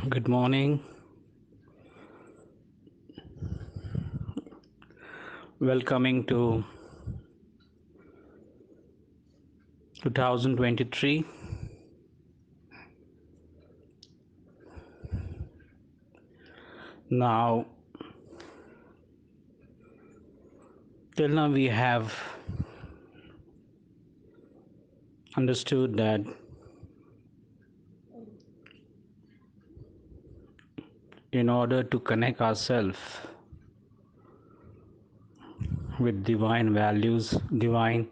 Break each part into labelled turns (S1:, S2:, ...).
S1: Good morning. Welcoming to 2023. Now, till now, we have understood that in order to connect ourselves with divine values, divine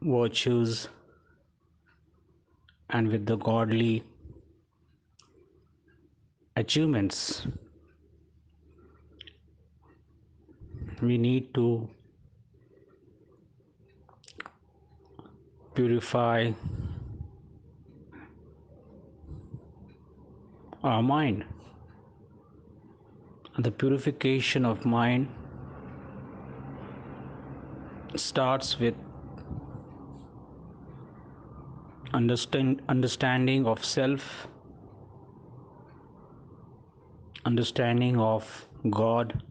S1: virtues, and with the godly achievements, we need to purify our mind. And the purification of mind starts with understanding of self, understanding of God,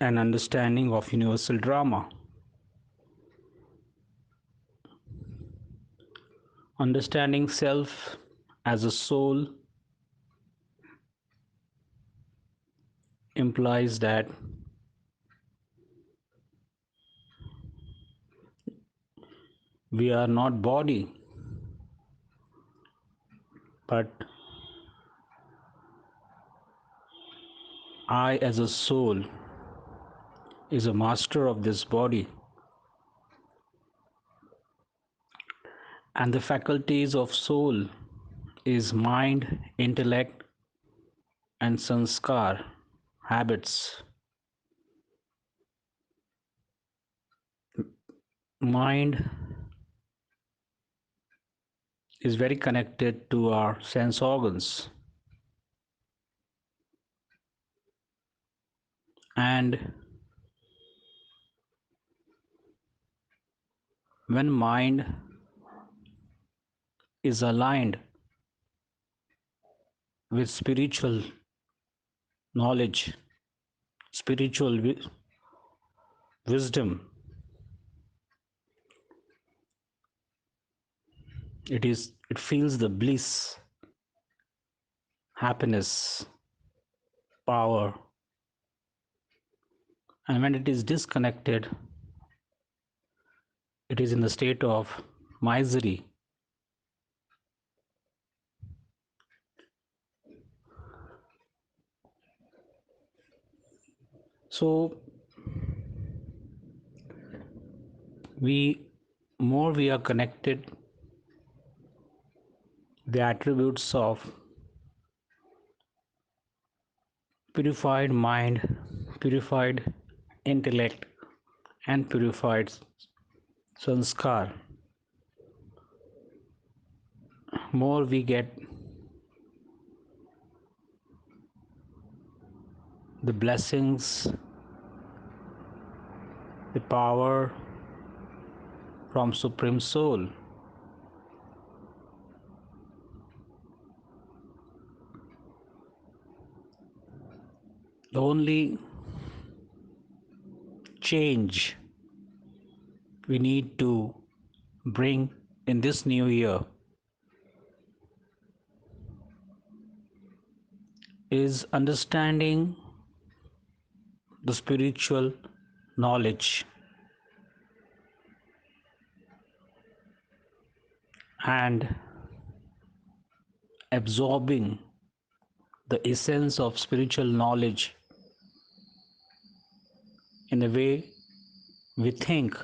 S1: and understanding of universal drama. Understanding self as a soul implies that we are not body, but I as a soul is a master of this body, and the faculties of soul is mind, intellect, and sanskar, habits. Mind is very connected to our sense organs, and when mind is aligned with spiritual knowledge, spiritual wisdom, it feels the bliss, happiness, power. And when it is disconnected, it is in the state of misery. So we more we are connected, the attributes of purified mind, purified intellect, and purified sanskar, more we get the blessings, the power from Supreme Soul. The only change we need to bring in this new year is understanding the spiritual knowledge and absorbing the essence of spiritual knowledge in the way we think,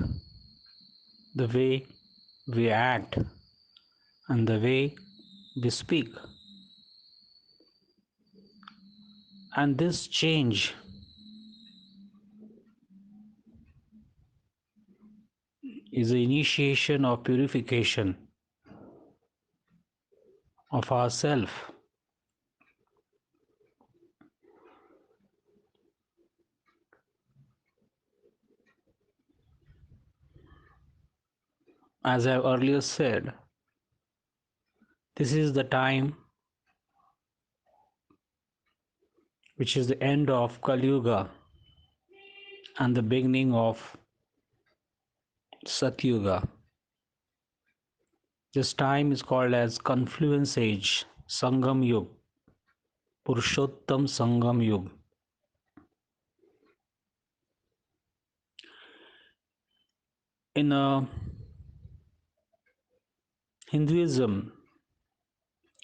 S1: the way we act, and the way we speak. And this change is the initiation of purification of ourself. As I earlier said, this is the time which is the end of Kali Yuga and the beginning of Satyuga. This time is called as Confluence Age, Sangam Yug, Purushottam Sangam Yug. In Hinduism,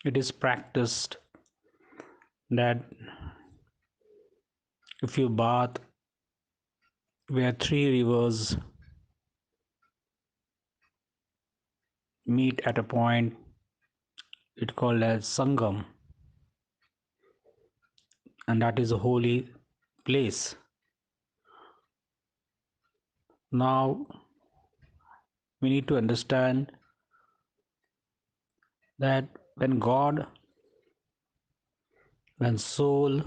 S1: it is practiced that if you bath where three rivers meet at a point, it called as Sangam, and that is a holy place. Now we need to understand that when God, when soul,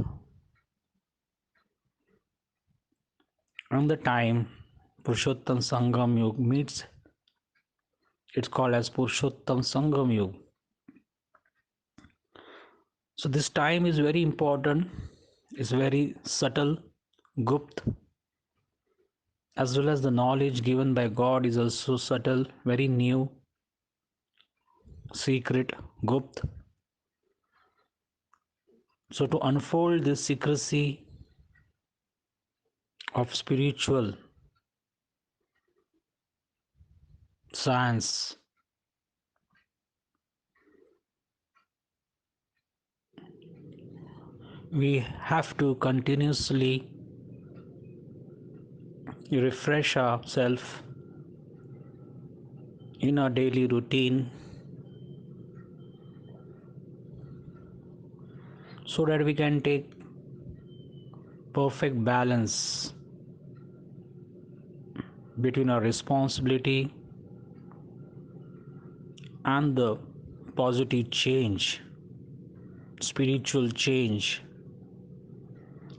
S1: and the time Purushottam Sangam Yug meets, it's called as Purushottam Sangam Yug. So this time is very important, it's very subtle, gupt, as well as the knowledge given by God is also subtle, very new, secret, gupt. So to unfold this secrecy of spiritual science, we have to continuously refresh ourselves in our daily routine so that we can take perfect balance between our responsibility and the positive change, spiritual change,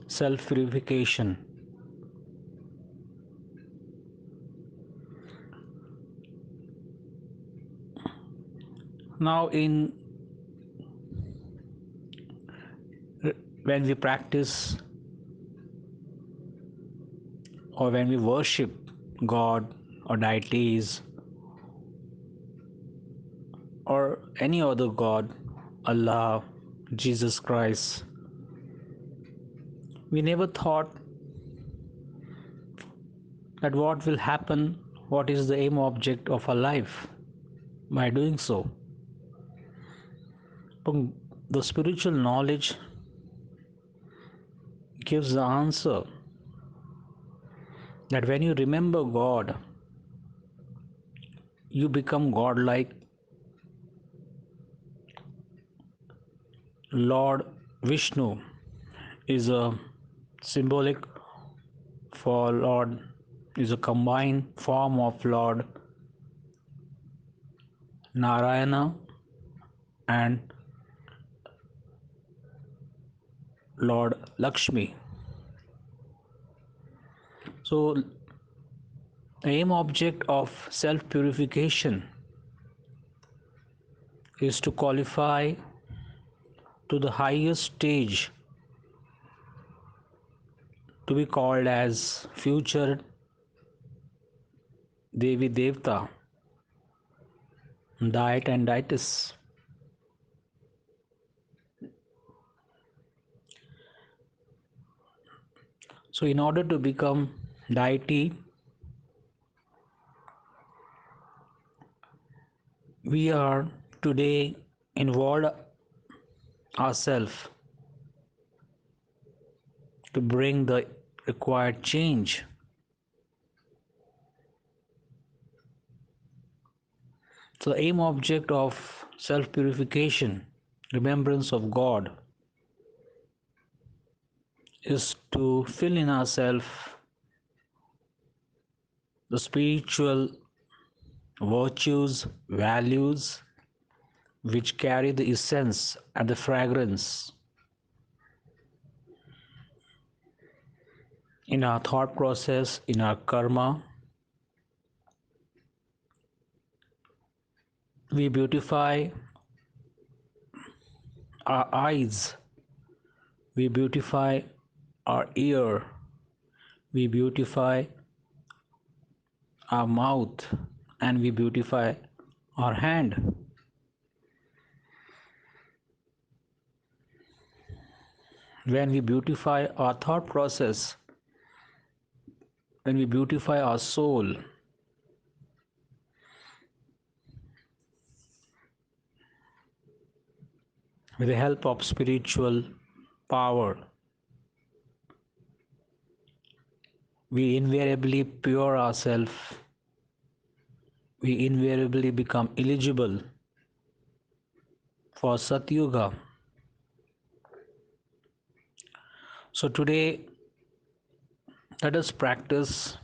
S1: self purification. Now, when we practice or when we worship God or deities or any other God, Allah, Jesus Christ, we never thought that what will happen, what is the aim object of our life by doing so. But the spiritual knowledge gives the answer that when you remember God, you become godlike. Lord Vishnu is a symbolic for Lord, is a combined form of Lord Narayana and Lord Lakshmi. So, the aim object of self purification is to qualify to the highest stage to be called as future Devi Devta, Diet and Deities. So, in order to become deity, we are today involved ourselves to bring the required change. So, the aim object of self purification, remembrance of God, is to fill in ourselves the spiritual virtues, values which carry the essence and the fragrance in our thought process, in our karma, We beautify our eyes, we beautify our ear, we beautify our mouth, and we beautify our hand. When we beautify our thought process, when we beautify our soul, with the help of spiritual power, we invariably pure ourselves, we invariably become eligible for Satyuga. So today, let us practice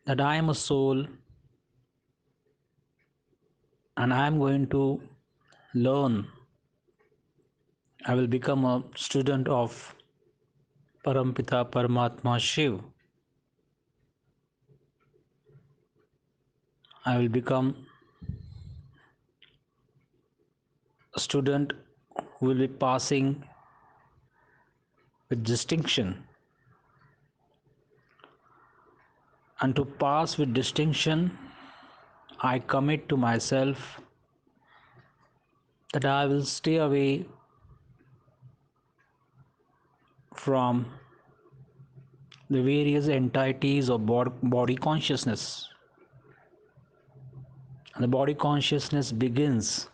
S1: that I am a soul and I am going to learn. I will become a student of Parampita Paramatma Shiv. I will become a student who will be passing with distinction. And to pass with distinction, I commit to myself that I will stay away from the various entities of body consciousness. And the body consciousness begins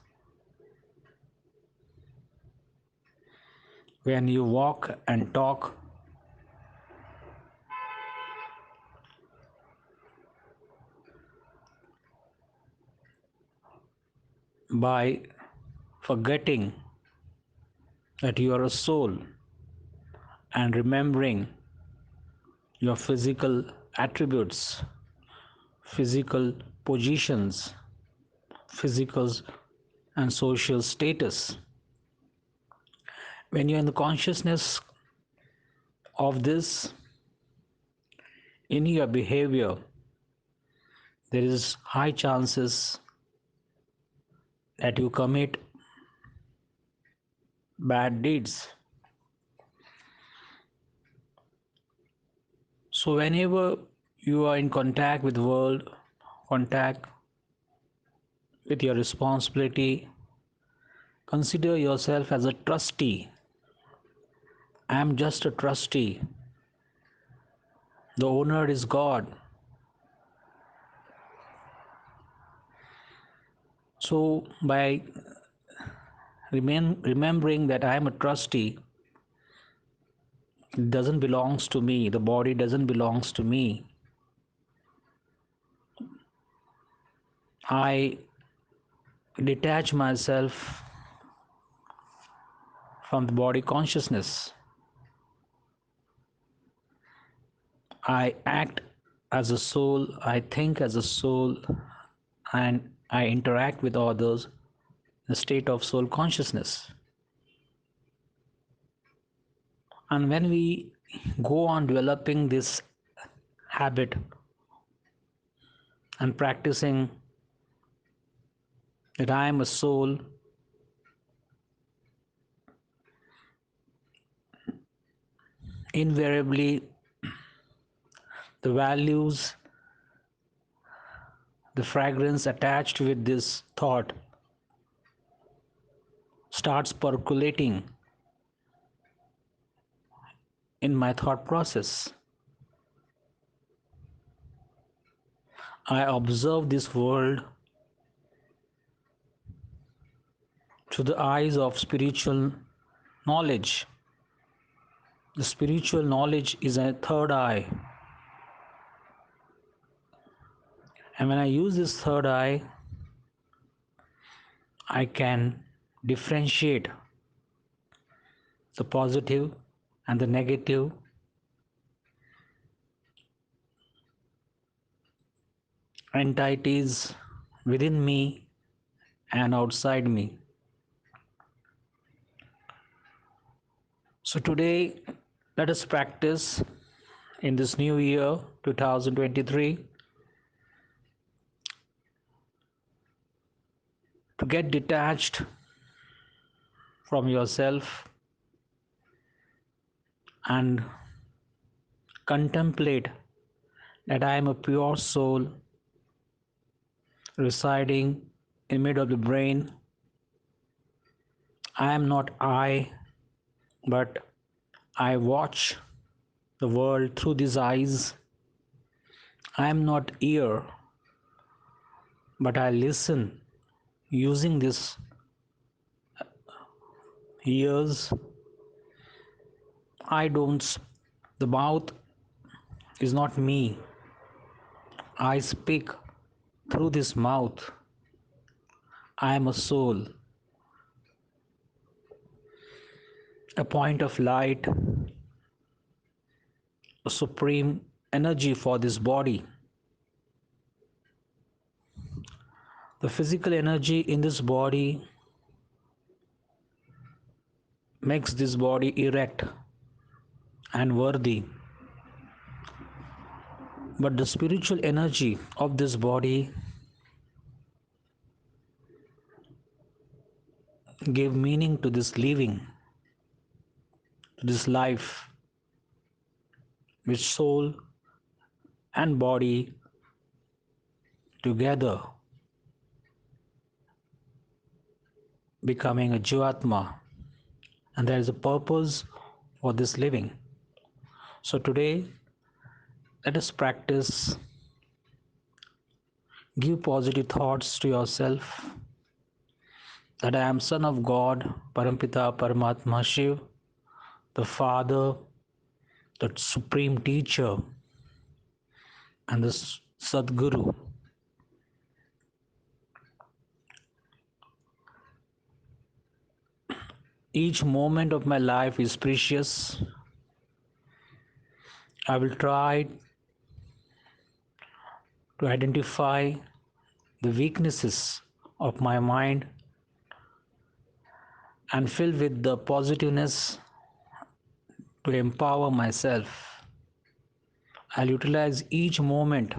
S1: when you walk and talk by forgetting that you are a soul and remembering your physical attributes, physical positions, physical and social status. When you're in the consciousness of this in your behavior, there is high chances that you commit bad deeds. So whenever you are in contact with the world, contact with your responsibility, consider yourself as a trustee. I am just a trustee. The owner is God. So by remembering that I am a trustee, it doesn't belongs to me. The body doesn't belongs to me. I detach myself from the body consciousness. I act as a soul, I think as a soul, and I interact with others in a state of soul consciousness. And when we go on developing this habit and practicing that I am a soul, invariably the values, the fragrance attached with this thought starts percolating in my thought process. I observe this world through the eyes of spiritual knowledge. The spiritual knowledge is a third eye. And when I use this third eye, I can differentiate the positive and the negative entities within me and outside me. So today, let us practice in this new year 2023 to get detached from yourself and contemplate that I am a pure soul residing in mid of the brain. I am not I, but I watch the world through these eyes. I am not ear, but I listen using these ears. I don't, the mouth is not me. I speak through this mouth. I am a soul, a point of light, a supreme energy for this body. The physical energy in this body makes this body erect and worthy. But the spiritual energy of this body gave meaning to this living, to this life, which soul and body together becoming a Jivatma, and there is a purpose for this living. So today, let us practice, give positive thoughts to yourself that I am Son of God, Parampita Paramatma Shiv, the Father, the Supreme Teacher, and the Sadguru. Each moment of my life is precious. I will try to identify the weaknesses of my mind and fill with the positiveness to empower myself. I'll utilize each moment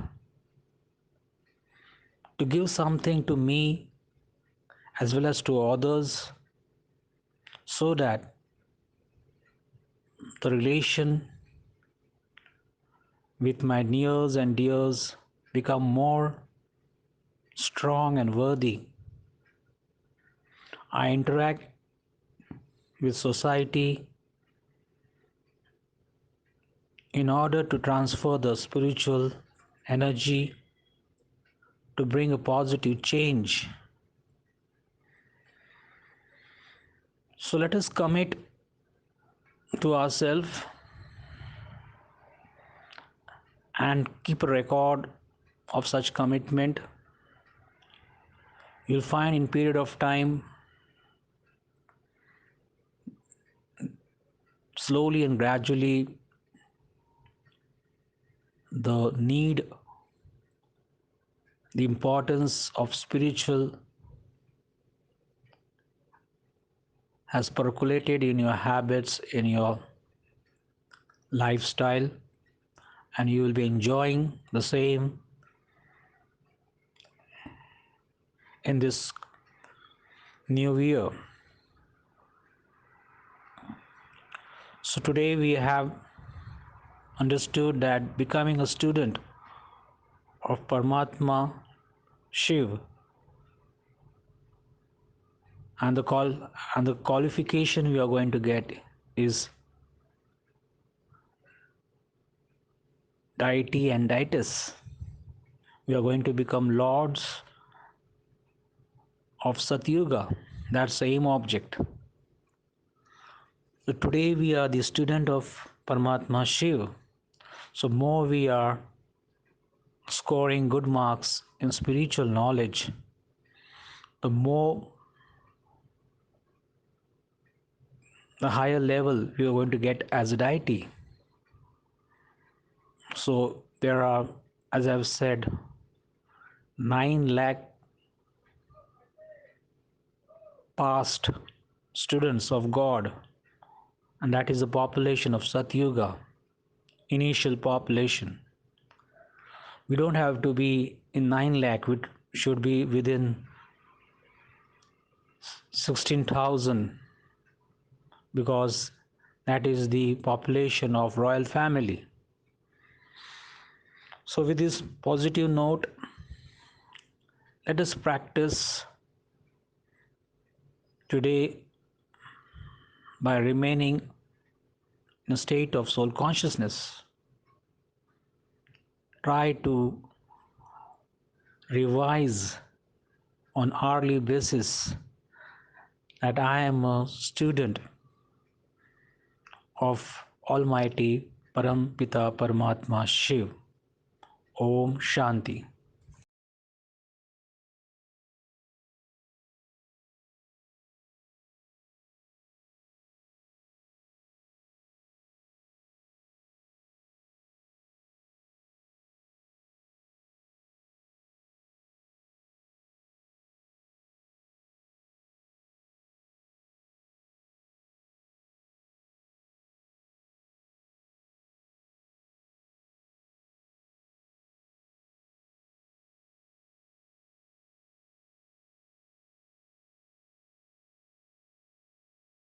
S1: to give something to me as well as to others so that the relation with my nears and dears become more strong and worthy. I interact with society in order to transfer the spiritual energy to bring a positive change. So let us commit to ourselves and keep a record of such commitment. You'll find in period of time, slowly and gradually, the need, the importance of spiritual has percolated in your habits, in your lifestyle, and you will be enjoying the same in this new year. So today we have understood that becoming a student of Paramatma Shiv and the qualification we are going to get is deity and deities. We are going to become lords of Satyuga. That's the aim object. So today we are the student of Paramatma Shiv. So more we are scoring good marks in spiritual knowledge, the more the higher level we are going to get as a deity. So there are, as I've said, 9 lakh past students of God, and that is the population of Satyuga, initial population. We don't have to be in 9 lakh, we should be within 16,000, because that is the population of royal family. So with this positive note, let us practice today by remaining in a state of soul consciousness. Try to revise on hourly basis that I am a student of Almighty Parampita Paramatma Shiv. Om Shanti.